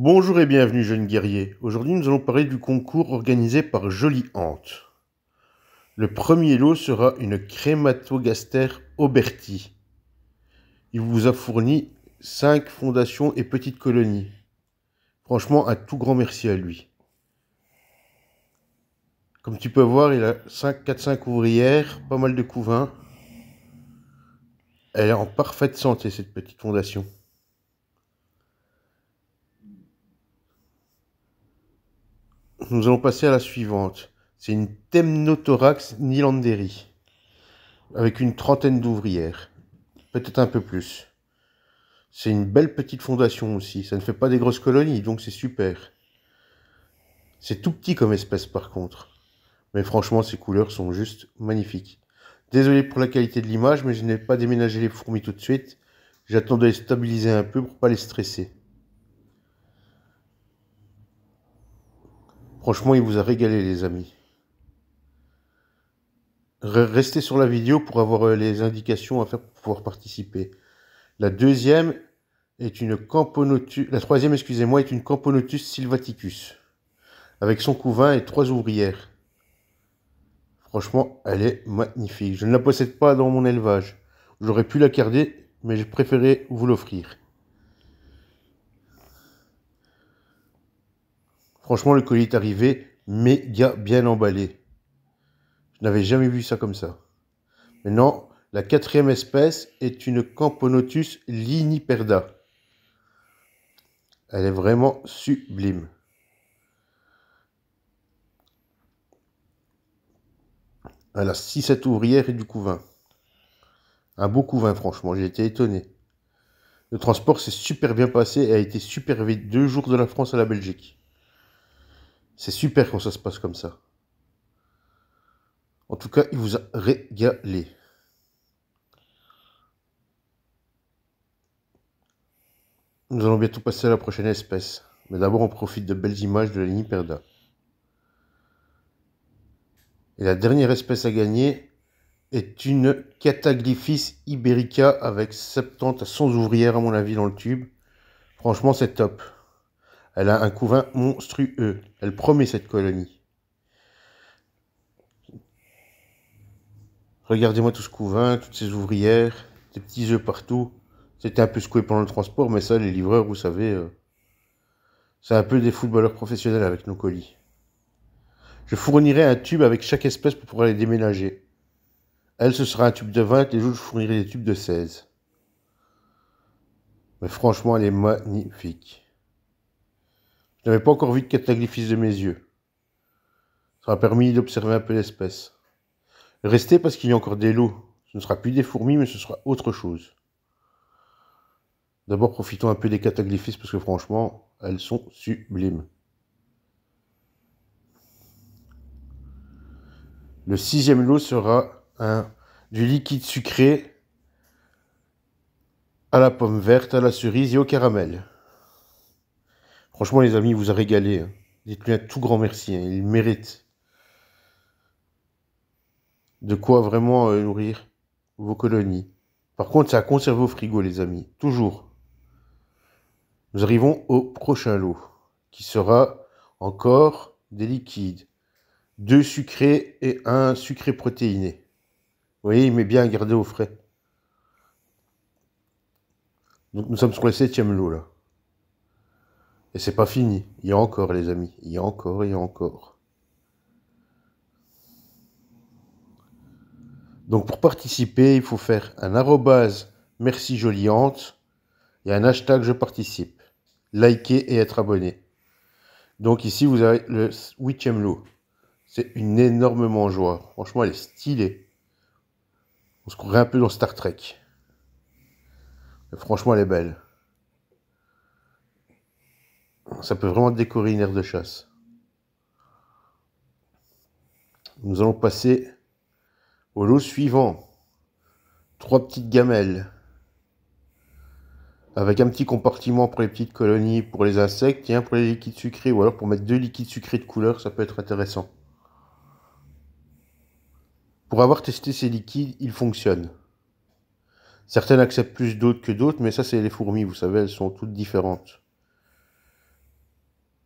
Bonjour et bienvenue jeunes guerriers. Aujourd'hui nous allons parler du concours organisé par Jolie Hante. Le premier lot sera une Crématogaster Auberti. Il vous a fourni 5 fondations et petites colonies. Franchement un tout grand merci à lui. Comme tu peux voir il a 4-5 ouvrières, pas mal de couvains. Elle est en parfaite santé cette petite fondation. Nous allons passer à la suivante. C'est une Temnothorax Nilanderi, avec une trentaine d'ouvrières, peut-être un peu plus. C'est une belle petite fondation aussi, ça ne fait pas des grosses colonies, donc c'est super. C'est tout petit comme espèce par contre, mais franchement ces couleurs sont juste magnifiques. Désolé pour la qualité de l'image, mais je n'ai pas déménagé les fourmis tout de suite. J'attends de les stabiliser un peu pour pas les stresser. Franchement, il vous a régalé les amis. Restez sur la vidéo pour avoir les indications à faire pour pouvoir participer. La deuxième est une Camponotus, la troisième, excusez-moi, est une Camponotus sylvaticus, avec son couvain et 3 ouvrières. Franchement, elle est magnifique. Je ne la possède pas dans mon élevage. J'aurais pu la garder, mais j'ai préféré vous l'offrir. Franchement, le colis est arrivé méga bien emballé. Je n'avais jamais vu ça comme ça. Maintenant, la quatrième espèce est une Camponotus liniperda. Elle est vraiment sublime. Elle a 6-7 ouvrières et du couvain. Un beau couvain, franchement, j'ai été étonné. Le transport s'est super bien passé et a été super vite. 2 jours de la France à la Belgique. C'est super quand ça se passe comme ça. En tout cas, il vous a régalé. Nous allons bientôt passer à la prochaine espèce. Mais d'abord, on profite de belles images de la Liniperda. Et la dernière espèce à gagner est une Cataglyphis iberica avec 70 à 100 ouvrières à mon avis dans le tube. Franchement, c'est top. Elle a un couvain monstrueux. Elle promet cette colonie. Regardez-moi tout ce couvain, toutes ces ouvrières, des petits œufs partout. C'était un peu secoué pendant le transport, mais ça, les livreurs, vous savez, c'est un peu des footballeurs professionnels avec nos colis. Je fournirai un tube avec chaque espèce pour pouvoir les déménager. Elle, ce sera un tube de 20, les autres, je fournirai des tubes de 16. Mais franchement, elle est magnifique. Je n'avais pas encore vu de Cataglyphis de mes yeux. Ça m'a permis d'observer un peu l'espèce. Restez parce qu'il y a encore des lots. Ce ne sera plus des fourmis, mais ce sera autre chose. D'abord, profitons un peu des Cataglyphis parce que franchement, elles sont sublimes. Le 6e lot sera du liquide sucré à la pomme verte, à la cerise et au caramel. Franchement, les amis, il vous a régalé. Hein. Dites-lui un tout grand merci. Hein. Il mérite. De quoi vraiment nourrir vos colonies. Par contre, c'est à conserver au frigo, les amis. Toujours. Nous arrivons au prochain lot, qui sera encore des liquides. 2 sucrés et 1 sucré protéiné. Vous voyez, il met bien à garder au frais. Donc nous sommes sur le 7e lot, là. Et c'est pas fini. Il y a encore, les amis. Il y a encore, il y a encore. Donc pour participer, il faut faire un arrobase merci Jolie Hante et un hashtag je participe. Liker et être abonné. Donc ici, vous avez le 8e lot. C'est une énorme mangeoire. Franchement, elle est stylée. On se croirait un peu dans Star Trek. Mais franchement, elle est belle. Ça peut vraiment décorer une aire de chasse. Nous allons passer au lot suivant. 3 petites gamelles. Avec un petit compartiment pour les petites colonies, pour les insectes, et un pour les liquides sucrés. Ou alors pour mettre 2 liquides sucrés de couleur, ça peut être intéressant. Pour avoir testé ces liquides, ils fonctionnent. Certaines acceptent plus d'autres que d'autres, mais ça c'est les fourmis, vous savez, elles sont toutes différentes.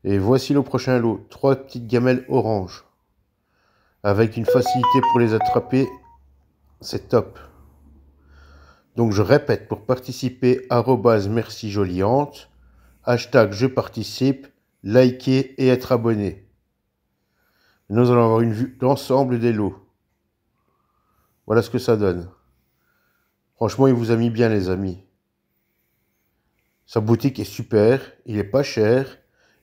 Et voici le prochain lot. 3 petites gamelles orange. Avec une facilité pour les attraper. C'est top. Donc je répète, pour participer, @mercijoliante, hashtag je participe, liker et être abonné. Nous allons avoir une vue d'ensemble des lots. Voilà ce que ça donne. Franchement, il vous a mis bien, les amis. Sa boutique est super, il est pas cher,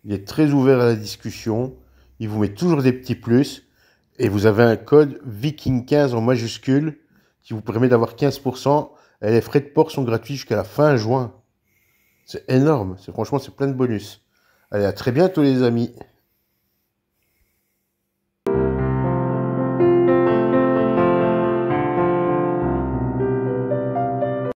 il est très ouvert à la discussion, il vous met toujours des petits plus, et vous avez un code Viking15 en majuscule qui vous permet d'avoir 15%, et les frais de port sont gratuits jusqu'à la fin juin. C'est énorme, franchement c'est plein de bonus. Allez, à très bientôt les amis.